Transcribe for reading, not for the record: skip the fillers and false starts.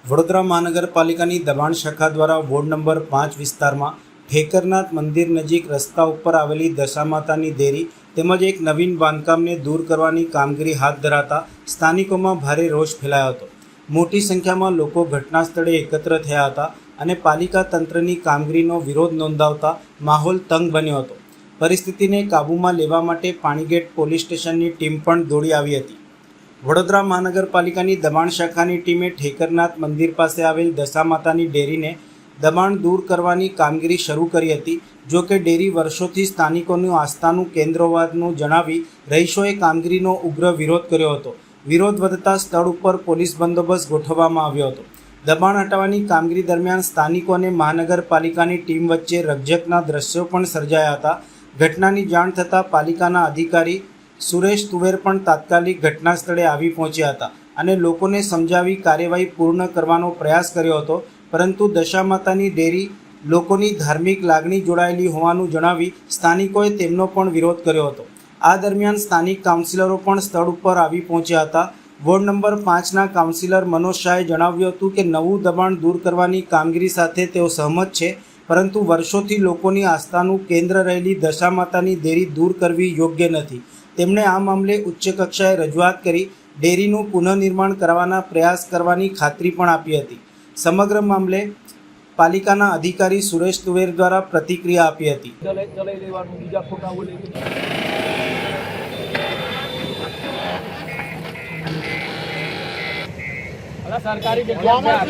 વડોદરા મહાનગરપાલિકાની દબાણ શાખા દ્વારા વોર્ડ નંબર 5 વિસ્તારમાં ઠેકરનાથ મંદિર નજીક રસ્તા ઉપર આવેલી દશામાતાની દેરી તેમજ એક નવીન બાંધકામને દૂર કરવાની કામગીરી હાથ ધરાતા સ્થાનિકોમાં ભારે રોષ ફેલાયો હતો। મોટી સંખ્યામાં લોકો ઘટના સ્થળે એકત્ર થયા હતા અને પાલિકા તંત્રની કામગીરીનો વિરોધ નોંધાવતા માહોલ તંગ બન્યો હતો। પરિસ્થિતિને કાબૂમાં લેવા માટે પાણીગેટ પોલીસ સ્ટેશનની ટીમ પણ દોડી આવી હતી। વડોદરા મહાનગરપાલિકાની દબાણ શાખાની ટીમે ઠેકરનાથ મંદિર પાસે આવેલ દશામાતાની ડેરીને દબાણ દૂર કરવાની કામગીરી શરૂ કરી હતી। જો કે ડેરી વર્ષોથી સ્થાનિકોનું આસ્થાનું કેન્દ્ર હોવાનું જણાવી રહીશોએ કામગીરીનો ઉગ્ર વિરોધ કર્યો હતો। વિરોધ વધતા સ્થળ ઉપર પોલીસ બંદોબસ્ત ગોઠવવામાં આવ્યો હતો। દબાણ હટાવવાની કામગીરી દરમિયાન સ્થાનિકો અને મહાનગરપાલિકાની ટીમ વચ્ચે રકઝકના દ્રશ્યો પણ સર્જાયા હતા। ઘટનાની જાણ થતાં પાલિકાના અધિકારી સુરેશ તુવેર પણ તાત્કાલિક ઘટના સ્થળે આવી પહોંચ્યા હતા અને લોકોને સમજાવી કાર્યવાહી પૂર્ણ કરવાનો પ્રયાસ કર્યો હતો, પરંતુ દશામાતાની ડેરી લોકોની ધાર્મિક લાગણી જોડાયેલી હોવાનું જણાવી સ્થાનિકોએ તેમનો પણ વિરોધ કર્યો હતો। આ દરમિયાન સ્થાનિક કાઉન્સિલરો પણ સ્થળ ઉપર આવી પહોંચ્યા હતા। વોર્ડ નંબર 5ના કાઉન્સિલર મનોજ શાહે જણાવ્યું હતું કે નવું દબાણ દૂર કરવાની કામગીરી સાથે તેઓ સહમત છે, પરંતુ વર્ષોથી લોકોની આસ્થાનું કેન્દ્ર રહેલી દશામાતાની ડેરી દૂર કરવી યોગ્ય નથી। તેમણે આ મામલે ઉચ્ચ કક્ષાએ રજૂઆત કરી ડેરીનું પુનઃનિર્માણ કરવાના પ્રયાસ કરવાની ખાતરી પણ આપી હતી। સમગ્ર મામલે પાલિકાના અધિકારી સુરેશ તુવેર દ્વારા પ્રતિક્રિયા આપી હતી। સરકારી જગ્યામાં